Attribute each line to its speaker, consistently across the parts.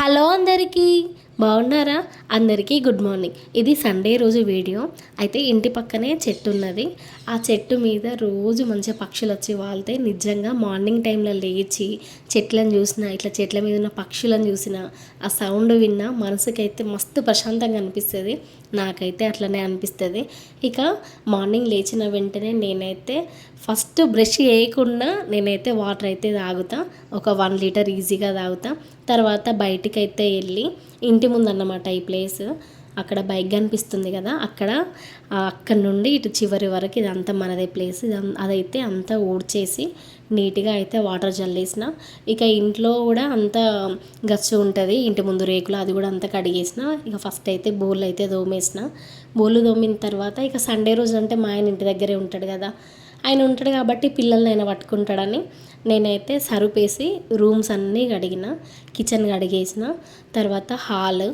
Speaker 1: Hello అందరికీ, బాగున్నారా? అందరికీ గుడ్ మార్నింగ్. ఇది సండే రోజు వీడియో. అయితే ఇంటి పక్కనే చెట్టు ఉన్నది. ఆ చెట్టు మీద రోజు మంచిగా పక్షులు వచ్చి వాళ్తే నిజంగా మార్నింగ్ టైంలో లేచి చెట్లను చూసిన, ఇట్లా చెట్ల మీద ఉన్న పక్షులను చూసిన, ఆ సౌండ్ విన్నా మనసుకైతే మస్తు ప్రశాంతంగా అనిపిస్తుంది. నాకైతే అట్లనే అనిపిస్తుంది. ఇక మార్నింగ్ లేచిన వెంటనే నేనైతే ఫస్ట్ బ్రష్ చేయకుండా నేనైతే వాటర్ అయితే తాగుతా. ఒక 1 లీటర్ ఈజీగా తాగుతా. తర్వాత బయటికైతే వెళ్ళి ఇంటి ముందు అన్నమాట ఈ ప్లేస్, అక్కడ బైక్ కనిపిస్తుంది కదా, అక్కడ నుండి ఇటు చివరి వరకు ఇదంతా మనదే ప్లేస్. అదైతే అంతా ఊడ్చేసి నీట్గా అయితే వాటర్ చల్లేసిన. ఇక ఇంట్లో కూడా అంతా గచ్చు ఉంటుంది, ఇంటి ముందు రేకులు అది కూడా అంతా కడిగేసిన. ఇక ఫస్ట్ అయితే బోళ్ళు అయితే తోమేసిన. బోళ్ళు తోమిన తర్వాత ఇక సండే రోజు అంటే మా ఆయన ఇంటి దగ్గరే ఉంటాడు కదా, ఆయన ఉంటాడు కాబట్టి పిల్లల్ని ఆయన పట్టుకుంటాడని నేనైతే సరుపేసి రూమ్స్ అన్నీ కడిగిన, కిచెన్ కడిగేసిన. తర్వాత హాల్,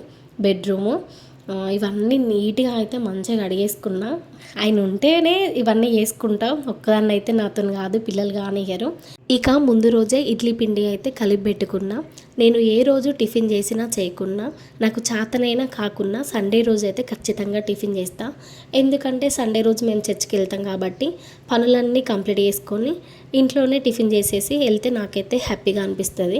Speaker 1: బెడ్రూము ఇవన్నీ నీట్గా అయితే మంచిగా కడిగేసుకున్నా. ఆయన ఉంటేనే ఇవన్నీ చేసుకుంటా, ఒక్కదాన్ని అయితే నాతో కాదు, పిల్లలు కానియ్యరు. ఇక ముందు రోజే ఇడ్లీ పిండి అయితే కలిపి పెట్టుకున్నా. నేను ఏ రోజు టిఫిన్ చేసినా చేయకున్నా, నాకు చేతనైనా కాకున్నా సండే రోజు అయితే ఖచ్చితంగా టిఫిన్ చేస్తా. ఎందుకంటే సండే రోజు మేము చర్చికి వెళ్తాం కాబట్టి పనులన్నీ కంప్లీట్ చేసుకొని ఇంట్లోనే టిఫిన్ చేసేసి వెళ్తే నాకైతే హ్యాపీగా అనిపిస్తుంది.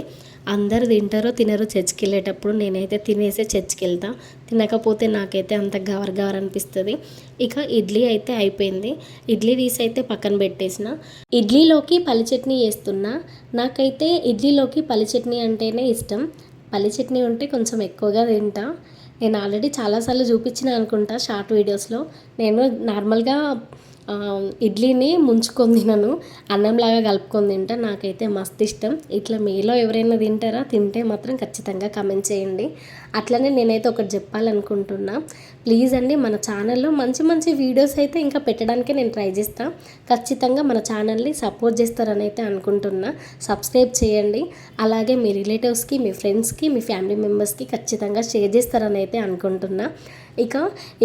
Speaker 1: అందరు తింటారో తినరో చర్చికి వెళ్ళేటప్పుడు, నేనైతే తినేసే చర్చికి వెళ్తా. తినకపోతే నాకైతే అంత గవర్ గవర్ అనిపిస్తుంది. ఇక ఇడ్లీ అయితే అయిపోయింది. ఇడ్లీ తీసి అయితే పక్కన పెట్టేసిన. ఇడ్లీలోకి పల్లి చట్నీ చేస్తున్నా. నాకైతే ఇడ్లీలోకి పల్లి చట్నీ అంటేనే ఇష్టం. పల్లి చట్నీ ఉంటే కొంచెం ఎక్కువగా తింటా. నేను ఆల్రెడీ చాలాసార్లు చూపించిన అనుకుంటా షార్ట్ వీడియోస్లో. నేను నార్మల్గా ఇడ్లీని ముంచుకొని తినను, అన్నంలాగా కలుపుకొని తింటా. నాకైతే మస్తు ఇష్టం. ఇట్లా మీలో ఎవరైనా తింటారా? తింటే మాత్రం ఖచ్చితంగా కమెంట్ చేయండి. అట్లనే నేనైతే ఒకటి చెప్పాలనుకుంటున్నా. ప్లీజ్ అండి, మన ఛానల్లో మంచి మంచి వీడియోస్ అయితే ఇంకా పెట్టడానికే నేను ట్రై చేస్తాను. ఖచ్చితంగా మన ఛానల్ని సపోర్ట్ చేస్తారని అయితే అనుకుంటున్నా. సబ్స్క్రైబ్ చేయండి. అలాగే మీ రిలేటివ్స్కి, మీ ఫ్రెండ్స్కి, మీ ఫ్యామిలీ మెంబర్స్కి ఖచ్చితంగా షేర్ చేస్తారని అయితే అనుకుంటున్నా. ఇక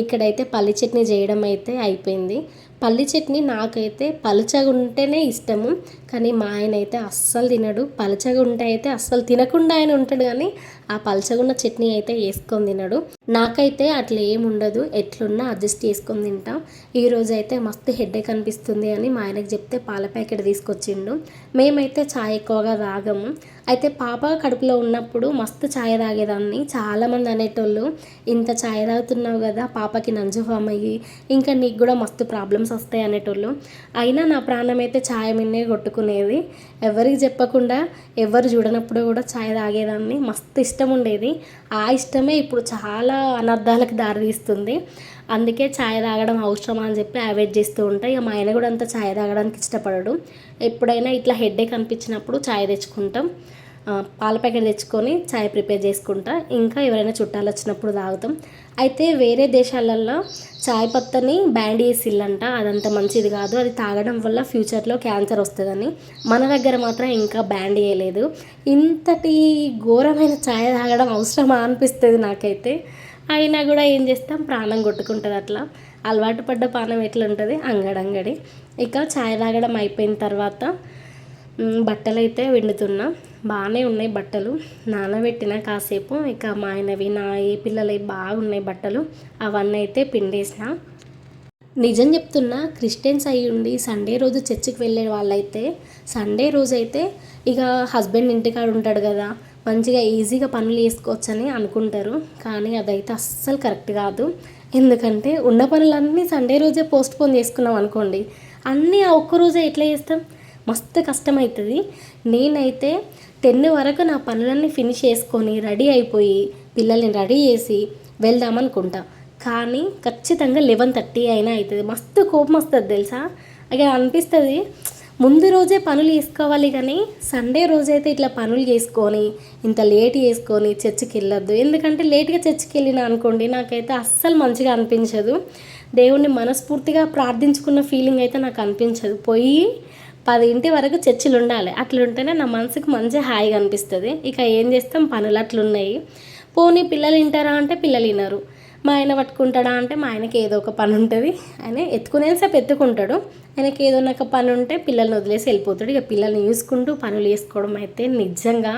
Speaker 1: ఇక్కడైతే పల్లి చట్నీ చేయడం అయితే అయిపోయింది. పల్లి చట్నీ నాకైతే పలుచగా ఉంటేనే ఇష్టము, కానీ మా ఆయన అయితే అస్సలు తినడు. పలుచగా ఉంటే అయితే అస్సలు తినకుండా ఆయన ఉంటాడు, కానీ ఆ పలుచగున్న చట్నీ అయితే వేసుకొని తినడు. నాకైతే అట్లా ఏముండదు, ఎట్లున్నా అడ్జస్ట్ చేసుకొని తింటా. ఈరోజు అయితే మస్తు హెడేక్ అనిపిస్తుంది అని మా ఆయనకు చెప్తే పాల ప్యాకెట్ తీసుకొచ్చిండు. మేమైతే ఛాయ్ ఎక్కువగా తాగము. అయితే పాప కడుపులో ఉన్నప్పుడు మస్తు ఛాయ్ తాగేదాన్ని. చాలామంది అనేటోళ్ళు, ఇంత ఛాయ్ తాగుతున్నావు కదా, పాపకి నంజు ఫామ్ అయ్యి ఇంకా నీకు కూడా మస్తు ప్రాబ్లమ్స్ వస్తాయి అనేటోళ్ళు. అయినా నా ప్రాణం అయితే ఛాయ్ మిన్నే కొట్టుకునేది. ఎవరికి చెప్పకుండా, ఎవరు చూడనప్పుడు కూడా ఛాయ్ తాగేదాన్ని. మస్తు ఇష్టం ఉండేది. ఆ ఇష్టమే ఇప్పుడు చాలా అనర్థాలకు దారితీస్తుంది. అందుకే ఛాయ్ తాగడం అవసరమా అని చెప్పి అవాయిడ్ చేస్తూ ఉంటాయి. ఇక మా ఆయన కూడా అంత ఛాయ్ తాగడానికి ఇష్టపడడు. ఎప్పుడైనా ఇట్లా హెడేక్ అనిపించినప్పుడు ఛాయ్ తెచ్చుకుంటాం, పాల ప్యాకెట్ తెచ్చుకొని ఛాయ్ ప్రిపేర్ చేసుకుంటా. ఇంకా ఎవరైనా చుట్టాలు వచ్చినప్పుడు తాగుతాం. అయితే వేరే దేశాలల్లో ఛాయ్ పత్తని బ్యాన్ చేసిల్లంట. అదంత మంచిది కాదు, అది తాగడం వల్ల ఫ్యూచర్లో క్యాన్సర్ వస్తుందని. మన దగ్గర మాత్రం ఇంకా బ్యాన్ చేయలేదు. ఇంతటి ఘోరమైన ఛాయ్ తాగడం అవసరమా అనిపిస్తుంది నాకైతే. అయినా కూడా ఏం చేస్తాం, ప్రాణం కొట్టుకుంటుంది. అట్లా అలవాటు పడ్డ పానం ఎట్లుంటుంది, అంగడంగడి. ఇక ఛాయ్ తాగడం అయిపోయిన తర్వాత బట్టలు అయితే పిండుతున్నా. బాగానే ఉన్నాయి బట్టలు, నానబెట్టిన కాసేపు. ఇక మా ఆయనవి, నా ఏ పిల్లలవి బాగున్నాయి బట్టలు, అవన్నీ అయితే పిండేసిన. నిజం చెప్తున్నా, క్రిస్టియన్స్ అయ్యి ఉండి సండే రోజు చర్చికి వెళ్ళే వాళ్ళైతే సండే రోజు అయితే ఇక హస్బెండ్ ఇంటికాడ ఉంటాడు కదా, మంచిగా ఈజీగా పనులు చేసుకోవచ్చని అనుకుంటారు. కానీ అదైతే అస్సలు కరెక్ట్ కాదు. ఎందుకంటే ఉన్న పనులన్నీ సండే రోజే పోస్ట్ పోన్ చేసుకున్నాం అనుకోండి, అన్నీ ఆ ఒక్కరోజే ఎట్లా చేస్తాం, మస్తు కష్టమవుతుంది. నేనైతే 10 వరకు నా పనులన్నీ ఫినిష్ చేసుకొని రెడీ అయిపోయి పిల్లల్ని రెడీ చేసి వెళ్దామనుకుంటా. కానీ ఖచ్చితంగా 11:30 అయినా అవుతుంది. మస్తు కోపం వస్తుంది తెలుసా. ఇక అనిపిస్తుంది ముందు రోజే పనులు చేసుకోవాలి, కానీ సండే రోజైతే ఇట్లా పనులు చేసుకొని ఇంత లేట్ చేసుకొని చర్చికి వెళ్ళొద్దు. ఎందుకంటే లేట్గా చర్చికి వెళ్ళినా అనుకోండి, నాకైతే అస్సలు మంచిగా అనిపించదు. దేవుణ్ణి మనస్ఫూర్తిగా ప్రార్థించుకున్న ఫీలింగ్ అయితే నాకు అనిపించదు. పోయి 10 వరకు చర్చిలు ఉండాలి, అట్లుంటేనే నా మనసుకు మంచిగా హాయిగా అనిపిస్తుంది. ఇక ఏం చేస్తాం, పనులు అట్లున్నాయి. పోనీ పిల్లలు వింటారా అంటే పిల్లలు వినరు. మా ఆయన పట్టుకుంటాడా అంటే మా ఆయనకి ఏదో ఒక పని ఉంటుంది. ఆయన ఎత్తుకునేసేపు ఎత్తుకుంటాడు. ఆయనకి ఏదో ఒక పని ఉంటే పిల్లల్ని వదిలేసి వెళ్ళిపోతాడు. ఇక పిల్లల్ని చూసుకుంటూ పనులు చేసుకోవడం అయితే నిజంగా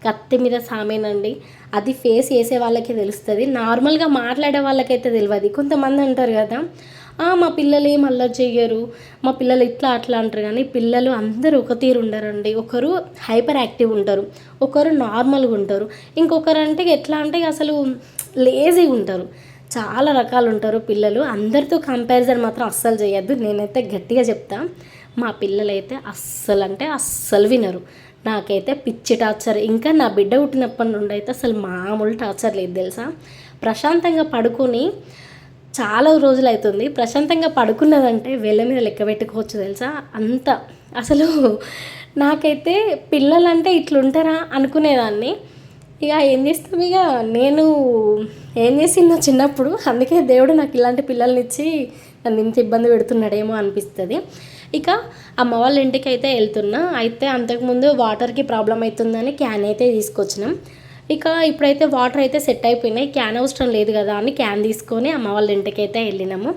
Speaker 1: కత్తి మీద సామేనండి. అది ఫేస్ చేసే వాళ్ళకే తెలుస్తుంది, నార్మల్గా మాట్లాడే వాళ్ళకైతే తెలియదు. కొంతమంది అంటారు కదా, మా పిల్లలు ఏం అల్లరి చెయ్యరు, మా పిల్లలు ఇట్లా అట్లా అంటారు. కానీ పిల్లలు అందరూ ఒక తీరు ఉండరండి. ఒకరు హైపర్ యాక్టివ్ ఉంటారు, ఒకరు నార్మల్గా ఉంటారు, ఇంకొకరు అంటే ఎట్లా అంటే అసలు లేజీగా ఉంటారు. చాలా రకాలు ఉంటారు పిల్లలు. అందరితో కంపారిజన్ మాత్రం అస్సలు చేయొద్దు. నేనైతే గట్టిగా చెప్తా, మా పిల్లలైతే అస్సలు అంటే అస్సలు వినరు. నాకైతే పిచ్చి టార్చర్. ఇంకా నా బిడ్డ పుట్టినప్పటి నుండి అయితే అసలు మామూలు టార్చర్ లేదు తెలుసా. ప్రశాంతంగా పడుకొని చాలా రోజులు అవుతుంది. ప్రశాంతంగా పడుకున్నదంటే వేళ్ళ మీద లెక్క పెట్టుకోవచ్చు తెలుసా. అంత అసలు నాకైతే పిల్లలంటే ఇట్లుంటారా అనుకునేదాన్ని. ఇక ఏం చేస్తాం, ఇక నేను ఏం చేసిందో చిన్నప్పుడు, అందుకే దేవుడు నాకు ఇలాంటి పిల్లల్ని ఇచ్చి నన్ను ఇంత ఇబ్బంది పెడుతున్నాడేమో అనిపిస్తుంది. ఇక అమ్మ వాళ్ళ ఇంటికి అయితే వెళ్తున్నా. అయితే అంతకుముందు వాటర్కి ప్రాబ్లం అవుతుందని క్యాన్ అయితే తీసుకొచ్చినాం. ఇక ఇప్పుడైతే వాటర్ అయితే సెట్ అయిపోయినాయి, క్యాన్ అవసరం లేదు కదా అని క్యాన్ తీసుకొని అమ్మ వాళ్ళ ఇంటికి అయితే వెళ్ళినాము.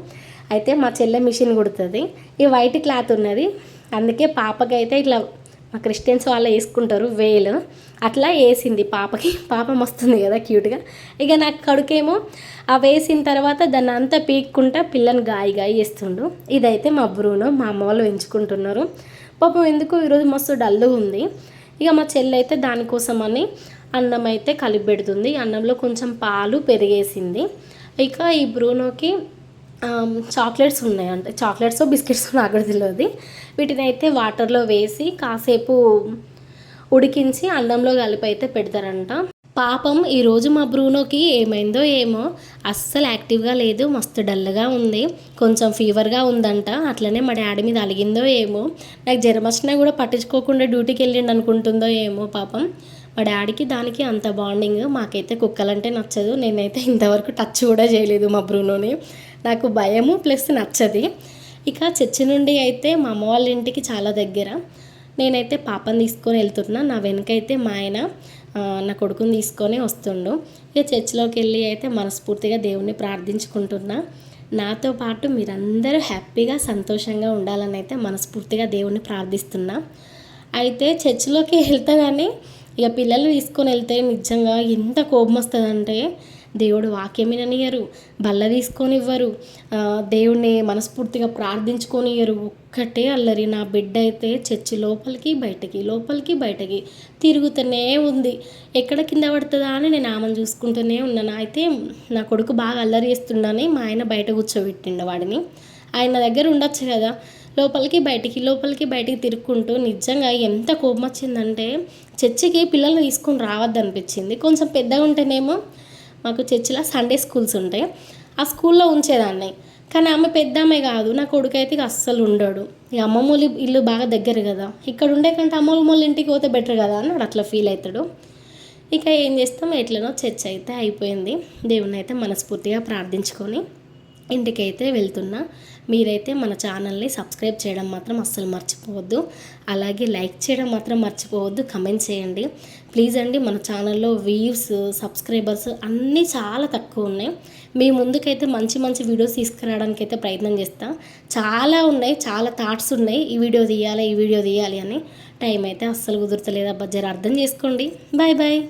Speaker 1: అయితే మా చెల్లె మిషన్ కుడుతుంది, ఈ వైట్ క్లాత్ ఉన్నది, అందుకే పాపకి అయితే ఇట్లా మా క్రిస్టియన్స్ వాళ్ళు వేసుకుంటారు వేలు, అట్లా వేసింది పాపకి. పాపం వస్తుంది కదా క్యూట్గా. ఇక నాకు కడుకేమో ఆ వేసిన తర్వాత దాన్ని అంతా పీక్కుంటా పిల్లని గాయి వేస్తుండు. ఇదైతే మా బ్రూనో, మా అమ్మ వాళ్ళు పెంచుకుంటున్నారు. పాపం ఎందుకు ఈరోజు మస్తు డల్గా ఉంది. ఇక మా చెల్లి అయితే దానికోసమని అన్నం అయితే కలిపి పెడుతుంది. అన్నంలో కొంచెం పాలు పెరిగేసింది. ఇక ఈ బ్రూనోకి చాక్లెట్స్ ఉన్నాయి, అంటే చాక్లెట్స్ బిస్కెట్స్ నాకు తెలియదు. వీటిని అయితే వాటర్లో వేసి కాసేపు ఉడికించి అన్నంలో కలిపి అయితే పెడతారంట. పాపం ఈరోజు మా బ్రూనోకి ఏమైందో ఏమో, అస్సలు యాక్టివ్గా లేదు, మస్తు డల్గా ఉంది, కొంచెం ఫీవర్గా ఉందంట. అట్లనే మా డాడీ మీద అలిగిందో ఏమో, నాకు జ్వరం వచ్చినా కూడా పట్టించుకోకుండా డ్యూటీకి వెళ్ళిండు అనుకుంటుందో ఏమో పాపం. మా డాడీకి దానికి అంత బాండింగ్. మాకైతే కుక్కలంటే నచ్చదు, నేనైతే ఇంతవరకు టచ్ కూడా చేయలేదు మా బ్రూనోని, నాకు భయము ప్లస్ నచ్చది. ఇక చర్చి నుండి అయితే మా అమ్మ వాళ్ళ ఇంటికి చాలా దగ్గర. నేనైతే పాపని తీసుకొని వెళ్తున్నా, నా వెనకైతే మా ఆయన నా కొడుకుని తీసుకొని వస్తుండు. ఇక చర్చిలోకి వెళ్ళి అయితే మనస్ఫూర్తిగా దేవుణ్ణి ప్రార్థించుకుంటున్నా. నాతో పాటు మీరందరూ హ్యాపీగా సంతోషంగా ఉండాలని అయితే మనస్ఫూర్తిగా దేవుణ్ణి ప్రార్థిస్తున్నా. అయితే చర్చిలోకి వెళ్తా కానీ ఇక పిల్లలు తీసుకొని వెళ్తే నిజంగా ఎంత కోపం వస్తుందంటే, దేవుడు వాక్యం విననియరు, బల్ల తీసుకొని ఇవ్వరు, దేవుణ్ణి మనస్ఫూర్తిగా ప్రార్థించుకొనియరు. ఒక్కటే అల్లరి. నా బిడ్డ అయితే చర్చి లోపలికి బయటకి తిరుగుతూనే ఉంది. ఎక్కడ కింద పడుతుందా అని నేను ఆమెను చూసుకుంటూనే ఉన్నాను. అయితే నా కొడుకు బాగా అల్లరి చేస్తుండని మా ఆయన బయట కూర్చోబెట్టిండు వాడిని. ఆయన దగ్గర ఉండొచ్చు కదా, లోపలికి బయటికి తిరుక్కుంటూ. నిజంగా ఎంత కోపం వచ్చిందంటే, చర్చికి పిల్లల్ని తీసుకొని రావద్దు అనిపించింది. కొంచెం పెద్దగా ఉంటేనేమో, మాకు చర్చిలో సండే స్కూల్స్ ఉంటాయి, ఆ స్కూల్లో ఉంచేదాన్ని. కానీ ఆమె పెద్ద ఆమె కాదు, నా కొడుకు అయితే ఇక అస్సలు ఉండడు. ఇక అమ్మమ్మ ఇల్లు బాగా దగ్గర కదా, ఇక్కడ ఉండే కంటే అమ్మమ్మ ఇంటికి పోతే బెటర్ కదా అని అట్లా ఫీల్ అవుతాడు. ఇక ఏం చేస్తాం, ఎట్లనో చర్చ్ అయితే అయిపోయింది. దేవుని అయితే మనస్ఫూర్తిగా ప్రార్థించుకొని ఇంటికైతే వెళ్తున్నా. మీరైతే మన ఛానల్ని సబ్స్క్రైబ్ చేయడం మాత్రం అస్సలు మర్చిపోవద్దు, అలాగే లైక్ చేయడం మాత్రం మర్చిపోవద్దు, కమెంట్ చేయండి ప్లీజ్ అండి. మన ఛానల్లో వ్యూస్, సబ్స్క్రైబర్స్ అన్నీ చాలా తక్కువ ఉన్నాయి. మీ ముందుకైతే మంచి మంచి వీడియోస్ తీసుకురావడానికి అయితే ప్రయత్నం చేస్తా. చాలా ఉన్నాయి, చాలా థాట్స్ ఉన్నాయి, ఈ వీడియో తీయాలి అని. టైం అయితే అస్సలు కుదురుతలేదు అబ్బా, జర అర్థం చేసుకోండి. Bye bye.